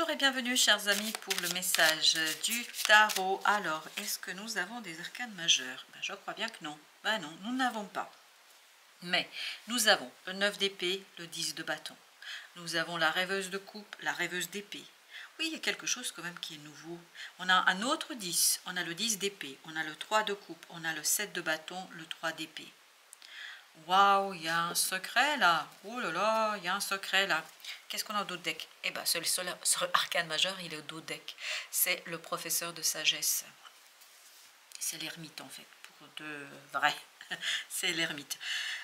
Bonjour et bienvenue chers amis pour le message du tarot. Alors, est-ce que nous avons des arcanes majeures? Je crois bien que non. Non, nous n'avons pas. Mais nous avons le 9 d'épée, le 10 de bâton. Nous avons la rêveuse de coupe, la rêveuse d'épée. Oui, il y a quelque chose quand même qui est nouveau. On a un autre 10, on a le 10 d'épée, on a le 3 de coupe, on a le 7 de bâton, le 3 d'épée. Waouh, il y a un secret là. Oh là là, il y a un secret là. Qu'est-ce qu'on a au dos de deck? Eh bien, le seul arcane majeur, il est au dos de deck. C'est le professeur de sagesse. C'est l'ermite en fait, pour de vrai. C'est l'ermite.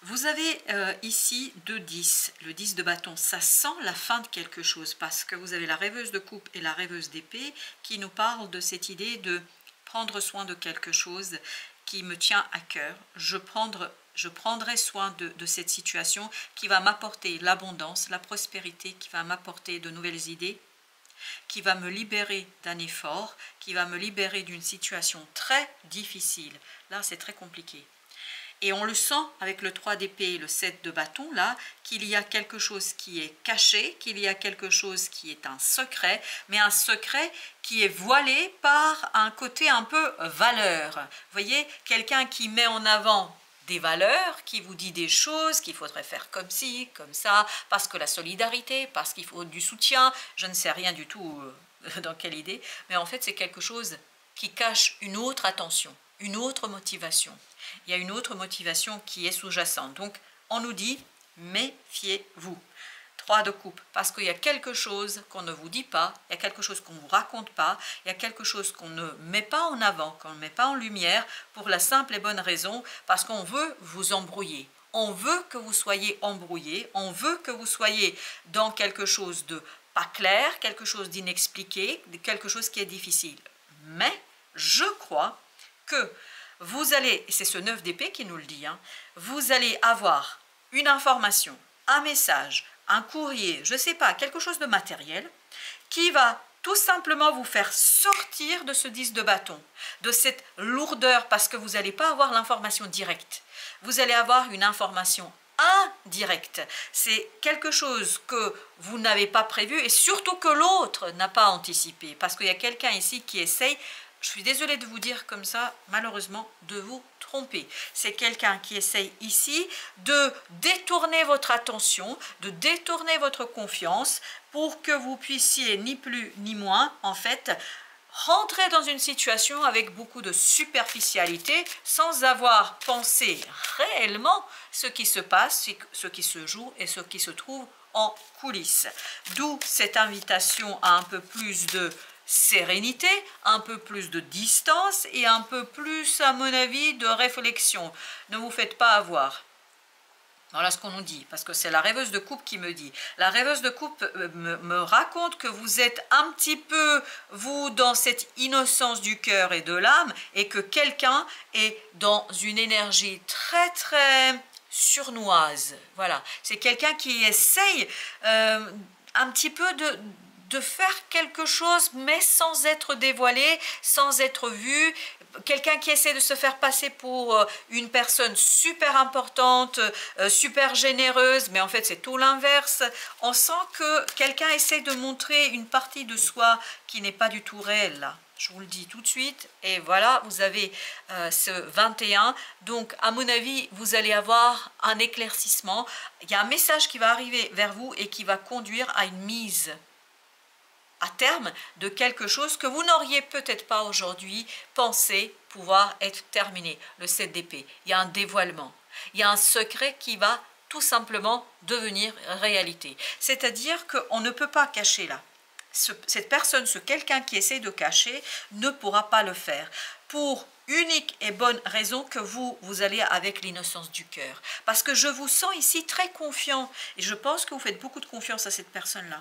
Vous avez ici 2 10. Le 10 de bâton, ça sent la fin de quelque chose parce que vous avez la rêveuse de coupe et la rêveuse d'épée qui nous parlent de cette idée de prendre soin de quelque chose qui me tient à cœur. Je prendrai soin de cette situation qui va m'apporter l'abondance, la prospérité, qui va m'apporter de nouvelles idées, qui va me libérer d'un effort, qui va me libérer d'une situation très difficile. Là, c'est très compliqué. Et on le sent avec le 3 d'épée et le 7 de bâton, là, qu'il y a quelque chose qui est caché, qu'il y a quelque chose qui est un secret, mais un secret qui est voilé par un côté un peu valeur. Vous voyez, quelqu'un qui met en avant des valeurs, qui vous dit des choses qu'il faudrait faire comme ci, comme ça, parce que la solidarité, parce qu'il faut du soutien, je ne sais rien du tout dans quelle idée, mais en fait c'est quelque chose qui cache une autre attention, une autre motivation. Il y a une autre motivation qui est sous-jacente. Donc, on nous dit, méfiez-vous. 3 de coupe, parce qu'il y a quelque chose qu'on ne vous dit pas, il y a quelque chose qu'on ne vous raconte pas, il y a quelque chose qu'on ne met pas en avant, qu'on ne met pas en lumière, pour la simple et bonne raison, parce qu'on veut vous embrouiller. On veut que vous soyez embrouillé, on veut que vous soyez dans quelque chose de pas clair, quelque chose d'inexpliqué, quelque chose qui est difficile. Mais, je crois que vous allez, et c'est ce 9 d'épée qui nous le dit, vous allez avoir une information, un message, un courrier, je ne sais pas, quelque chose de matériel, qui va tout simplement vous faire sortir de ce 10 de bâton, de cette lourdeur, parce que vous n'allez pas avoir l'information directe. Vous allez avoir une information indirecte. C'est quelque chose que vous n'avez pas prévu et surtout que l'autre n'a pas anticipé, parce qu'il y a quelqu'un ici qui essaye. Je suis désolée de vous dire comme ça, malheureusement, de vous tromper. C'est quelqu'un qui essaye ici de détourner votre attention, de détourner votre confiance pour que vous puissiez, ni plus ni moins, en fait, rentrer dans une situation avec beaucoup de superficialité sans avoir pensé réellement ce qui se passe, ce qui se joue et ce qui se trouve en coulisses. D'où cette invitation à un peu plus de sérénité, un peu plus de distance et un peu plus, à mon avis, de réflexion. Ne vous faites pas avoir. Voilà ce qu'on nous dit, parce que c'est la rêveuse de coupe qui me dit. La rêveuse de coupe me raconte que vous êtes un petit peu, vous, dans cette innocence du cœur et de l'âme, et que quelqu'un est dans une énergie très, très surnoise. Voilà, c'est quelqu'un qui essaye un petit peu de faire quelque chose, mais sans être dévoilé, sans être vu. Quelqu'un qui essaie de se faire passer pour une personne super importante, super généreuse, mais en fait c'est tout l'inverse. On sent que quelqu'un essaie de montrer une partie de soi qui n'est pas du tout réelle là. Je vous le dis tout de suite. Et voilà, vous avez ce 21. Donc, à mon avis, vous allez avoir un éclaircissement. Il y a un message qui va arriver vers vous et qui va conduire à une mise à terme de quelque chose que vous n'auriez peut-être pas aujourd'hui pensé pouvoir être terminé. Le 7 d'épée, il y a un dévoilement, il y a un secret qui va tout simplement devenir réalité. C'est-à-dire qu'on ne peut pas cacher là. Cette personne, ce quelqu'un qui essaie de cacher, ne pourra pas le faire. Pour unique et bonne raison que vous allez avec l'innocence du cœur. Parce que je vous sens ici très confiant. Et je pense que vous faites beaucoup de confiance à cette personne-là.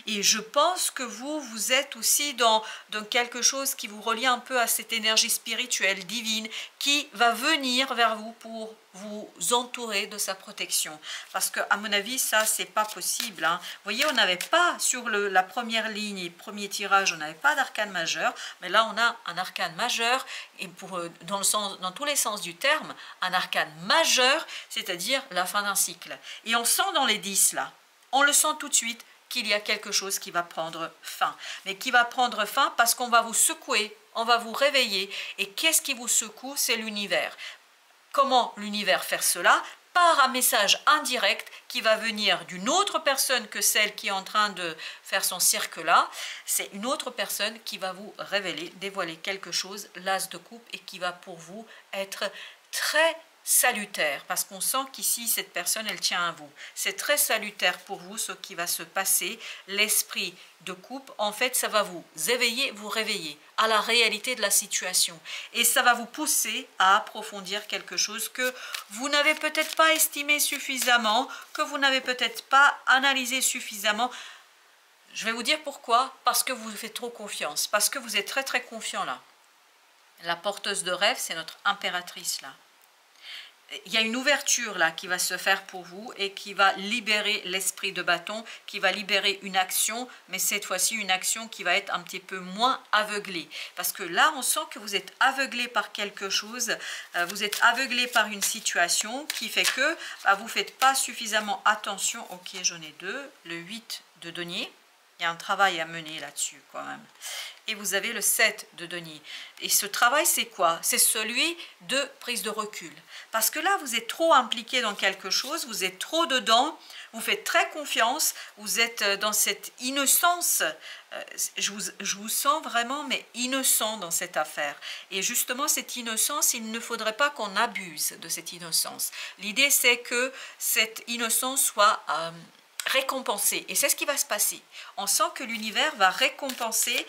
Et je pense que vous êtes aussi dans quelque chose qui vous relie un peu à cette énergie spirituelle, divine, qui va venir vers vous pour vous entourer de sa protection. Parce que, à mon avis, ça, c'est pas possible. Vous voyez, on n'avait pas sur la première ligne, premier tirage, on n'avait pas d'arcane majeur, mais là, on a un arcane majeur, et dans tous les sens du terme, un arcane majeur, c'est-à-dire la fin d'un cycle. Et on sent dans les 10, là, on le sent tout de suite, qu'il y a quelque chose qui va prendre fin. Mais qui va prendre fin parce qu'on va vous secouer, on va vous réveiller. Et qu'est-ce qui vous secoue? C'est l'univers. Comment l'univers faire cela? Par un message indirect qui va venir d'une autre personne que celle qui est en train de faire son cirque là. C'est une autre personne qui va vous révéler, dévoiler quelque chose, l'as de coupe, et qui va pour vous être très salutaire, parce qu'on sent qu'ici cette personne elle tient à vous. C'est très salutaire pour vous ce qui va se passer. L'esprit de coupe, en fait, ça va vous éveiller, vous réveiller à la réalité de la situation, et ça va vous pousser à approfondir quelque chose que vous n'avez peut-être pas estimé suffisamment, que vous n'avez peut-être pas analysé suffisamment. Je vais vous dire pourquoi. Parce que vous faites trop confiance, parce que vous êtes très très confiant là. La porteuse de rêve, c'est notre impératrice là. Il y a une ouverture là qui va se faire pour vous et qui va libérer l'esprit de bâton, qui va libérer une action, mais cette fois-ci une action qui va être un petit peu moins aveuglée. Parce que là, on sent que vous êtes aveuglé par quelque chose, vous êtes aveuglé par une situation qui fait que vous ne faites pas suffisamment attention. Ok, j'en ai deux, le 8 de denier. Il y a un travail à mener là-dessus quand même. Et vous avez le 7 de denier. Et ce travail, c'est quoi? C'est celui de prise de recul. Parce que là, vous êtes trop impliqué dans quelque chose, vous êtes trop dedans, vous faites très confiance, vous êtes dans cette innocence. Je vous sens vraiment, mais innocent dans cette affaire. Et justement, cette innocence, il ne faudrait pas qu'on abuse de cette innocence. L'idée, c'est que cette innocence soit récompenser, et c'est ce qui va se passer. On sent que l'univers va récompenser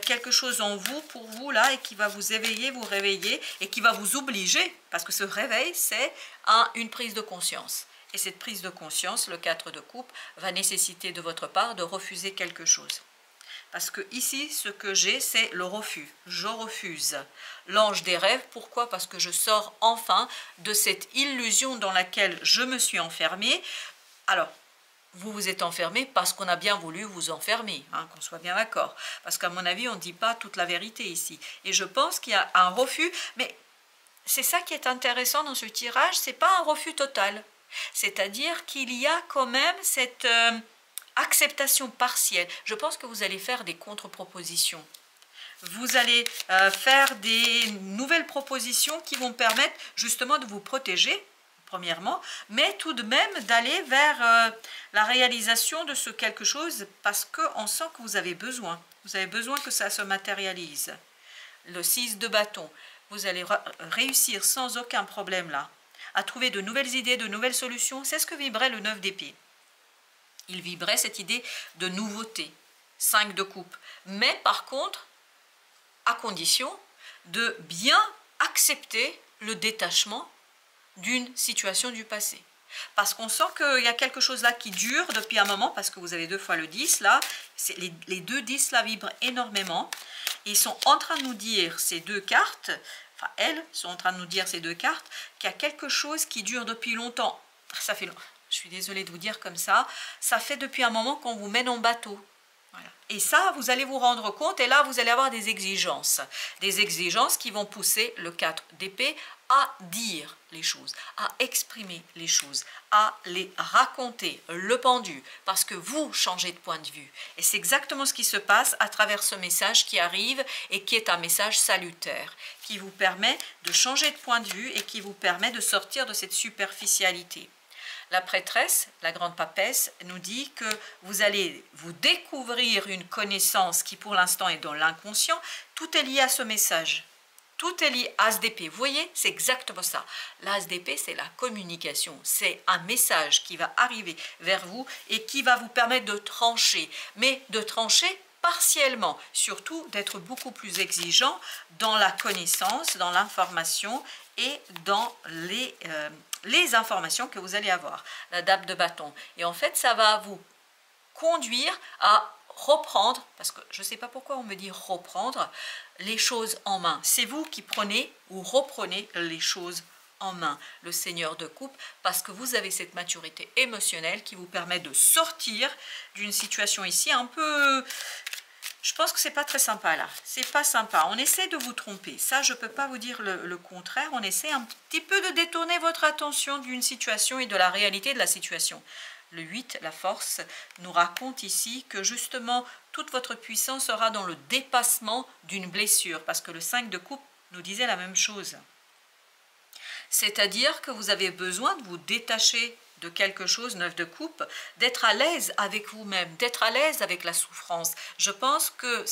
quelque chose en vous, pour vous là, et qui va vous éveiller, vous réveiller, et qui va vous obliger, parce que ce réveil c'est une prise de conscience, et cette prise de conscience, le 4 de coupe, va nécessiter de votre part de refuser quelque chose. Parce que ici, ce que j'ai, c'est le refus. Je refuse. L'ange des rêves, pourquoi? Parce que je sors enfin de cette illusion dans laquelle je me suis enfermée. Alors, vous vous êtes enfermé parce qu'on a bien voulu vous enfermer, hein, qu'on soit bien d'accord. Parce qu'à mon avis, on ne dit pas toute la vérité ici. Et je pense qu'il y a un refus, mais c'est ça qui est intéressant dans ce tirage, ce n'est pas un refus total. C'est-à-dire qu'il y a quand même cette acceptation partielle. Je pense que vous allez faire des contre-propositions. Vous allez faire des nouvelles propositions qui vont permettre justement de vous protéger, premièrement, mais tout de même d'aller vers la réalisation de ce quelque chose, parce qu'on sent que vous avez besoin que ça se matérialise. Le 6 de bâton, vous allez réussir sans aucun problème là, à trouver de nouvelles idées, de nouvelles solutions. C'est ce que vibrait le 9 d'épée. Il vibrait cette idée de nouveauté, 5 de coupe. Mais par contre, à condition de bien accepter le détachement d'une situation du passé. Parce qu'on sent qu'il y a quelque chose là qui dure depuis un moment, parce que vous avez 2 fois le 10 là, les deux 10 là vibrent énormément. Ils sont en train de nous dire, ces deux cartes, enfin elles sont en train de nous dire, ces deux cartes, qu'il y a quelque chose qui dure depuis longtemps. Ça fait, je suis désolée de vous dire comme ça fait depuis un moment qu'on vous mène en bateau. Voilà. Et ça, vous allez vous rendre compte, et là, vous allez avoir des exigences qui vont pousser le 4 d'épée à dire les choses, à exprimer les choses, à les raconter, le pendu, parce que vous changez de point de vue. Et c'est exactement ce qui se passe à travers ce message qui arrive, et qui est un message salutaire, qui vous permet de changer de point de vue, et qui vous permet de sortir de cette superficialité. La prêtresse, la grande papesse, nous dit que vous allez vous découvrir une connaissance qui pour l'instant est dans l'inconscient. Tout est lié à ce message. Tout est lié à As d'épée. Vous voyez, c'est exactement ça. L'As d'épée, c'est la communication. C'est un message qui va arriver vers vous et qui va vous permettre de trancher. Mais de trancher partiellement, surtout d'être beaucoup plus exigeant dans la connaissance, dans l'information et dans les informations que vous allez avoir. La dame de bâton. Et en fait, ça va vous conduire à reprendre, parce que je ne sais pas pourquoi on me dit reprendre, les choses en main. C'est vous qui prenez ou reprenez les choses en main, le Seigneur de coupe, parce que vous avez cette maturité émotionnelle qui vous permet de sortir d'une situation ici un peu... Je pense que c'est pas très sympa là, c'est pas sympa. On essaie de vous tromper, ça je peux pas vous dire le contraire. On essaie un petit peu de détourner votre attention d'une situation et de la réalité de la situation. Le 8, la force, nous raconte ici que justement toute votre puissance sera dans le dépassement d'une blessure, parce que le 5 de coupe nous disait la même chose. C'est-à-dire que vous avez besoin de vous détacher de quelque chose, 9 de coupe, d'être à l'aise avec vous-même, d'être à l'aise avec la souffrance. Je pense que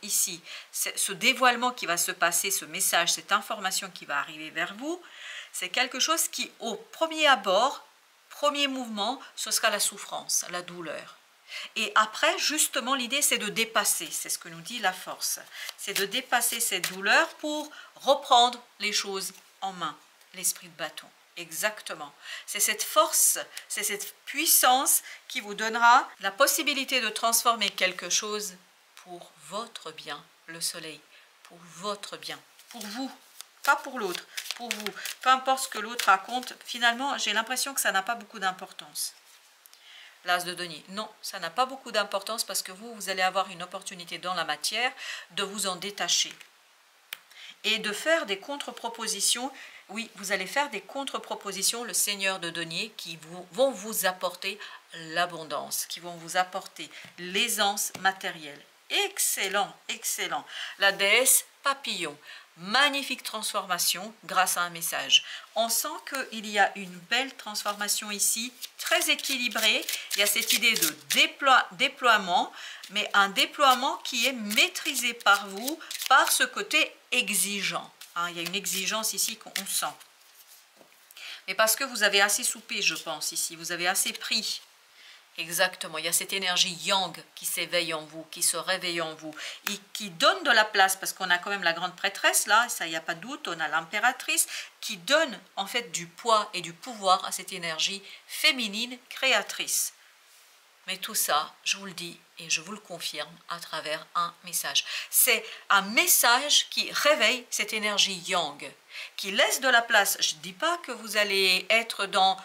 ici, ce dévoilement qui va se passer, ce message, cette information qui va arriver vers vous, c'est quelque chose qui, au premier abord, premier mouvement, ce sera la souffrance, la douleur. Et après, justement, l'idée, c'est de dépasser, c'est ce que nous dit la force, c'est de dépasser cette douleur pour reprendre les choses en main, l'esprit de bâton. Exactement. C'est cette force, c'est cette puissance qui vous donnera la possibilité de transformer quelque chose pour votre bien, le soleil, pour votre bien, pour vous, pas pour l'autre, pour vous. Peu importe ce que l'autre raconte, finalement, j'ai l'impression que ça n'a pas beaucoup d'importance. L'as de denier, non, ça n'a pas beaucoup d'importance parce que vous allez avoir une opportunité dans la matière de vous en détacher et de faire des contre-propositions. Oui, vous allez faire des contre-propositions, le Seigneur de denier, qui vont vous apporter l'abondance, qui vont vous apporter l'aisance matérielle. Excellent, excellent. La déesse papillon, magnifique transformation grâce à un message. On sent qu'il y a une belle transformation ici, très équilibrée. Il y a cette idée de déploiement, mais un déploiement qui est maîtrisé par vous, par ce côté exigeant. Il y a une exigence ici qu'on sent. Mais parce que vous avez assez soupé, je pense, ici. Vous avez assez pris. Exactement. Il y a cette énergie yang qui s'éveille en vous, qui se réveille en vous, et qui donne de la place, parce qu'on a quand même la grande prêtresse, là, ça, il n'y a pas de doute, on a l'impératrice, qui donne, en fait, du poids et du pouvoir à cette énergie féminine créatrice. Mais tout ça, je vous le dis et je vous le confirme à travers un message. C'est un message qui réveille cette énergie yang, qui laisse de la place. Je ne dis pas que vous allez être dans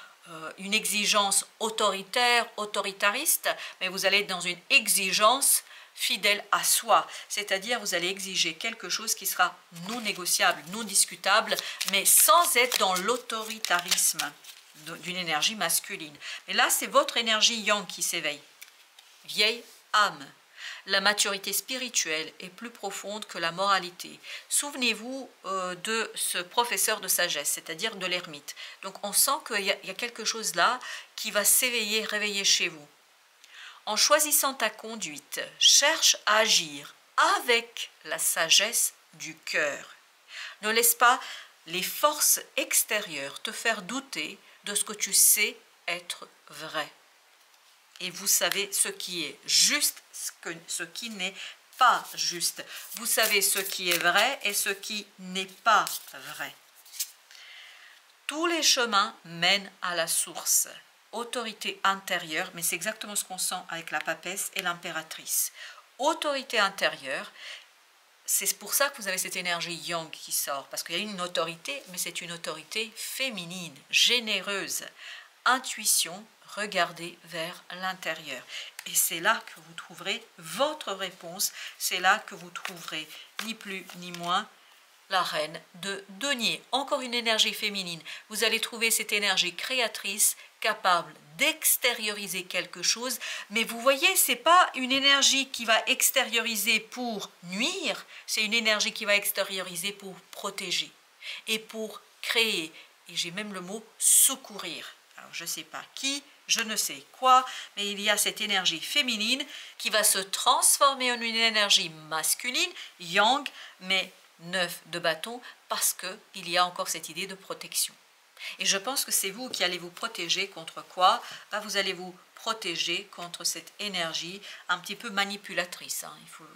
une exigence autoritaire, autoritariste, mais vous allez être dans une exigence fidèle à soi. C'est-à-dire vous allez exiger quelque chose qui sera non négociable, non discutable, mais sans être dans l'autoritarisme d'une énergie masculine. Mais là, c'est votre énergie yang qui s'éveille. Vieille âme. La maturité spirituelle est plus profonde que la moralité. Souvenez-vous de ce professeur de sagesse, c'est-à-dire de l'ermite. Donc on sent qu'il y a quelque chose là qui va s'éveiller, réveiller chez vous. En choisissant ta conduite, cherche à agir avec la sagesse du cœur. Ne laisse pas les forces extérieures te faire douter de ce que tu sais être vrai. Et vous savez ce qui est juste, ce qui n'est pas juste. Vous savez ce qui est vrai et ce qui n'est pas vrai. Tous les chemins mènent à la source. Autorité intérieure, mais c'est exactement ce qu'on sent avec la papesse et l'impératrice. Autorité intérieure, c'est pour ça que vous avez cette énergie yang qui sort, parce qu'il y a une autorité, mais c'est une autorité féminine, généreuse. Intuition, regardez vers l'intérieur. Et c'est là que vous trouverez votre réponse, c'est là que vous trouverez ni plus ni moins la reine de denier. Encore une énergie féminine. Vous allez trouver cette énergie créatrice capable d'extérioriser quelque chose, mais vous voyez, c'est pas une énergie qui va extérioriser pour nuire, c'est une énergie qui va extérioriser pour protéger et pour créer. Et j'ai même le mot secourir. Alors je ne sais pas qui, je ne sais quoi, mais il y a cette énergie féminine qui va se transformer en une énergie masculine, yang, mais 9 de bâton, parce qu'il y a encore cette idée de protection. Et je pense que c'est vous qui allez vous protéger contre quoi? Vous allez vous protéger contre cette énergie un petit peu manipulatrice.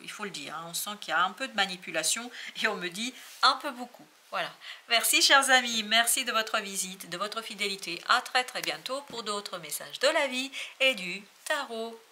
Il faut le dire. On sent qu'il y a un peu de manipulation et on me dit un peu beaucoup. Voilà. Merci chers amis, merci de votre visite, de votre fidélité. À très très bientôt pour d'autres messages de la vie et du tarot.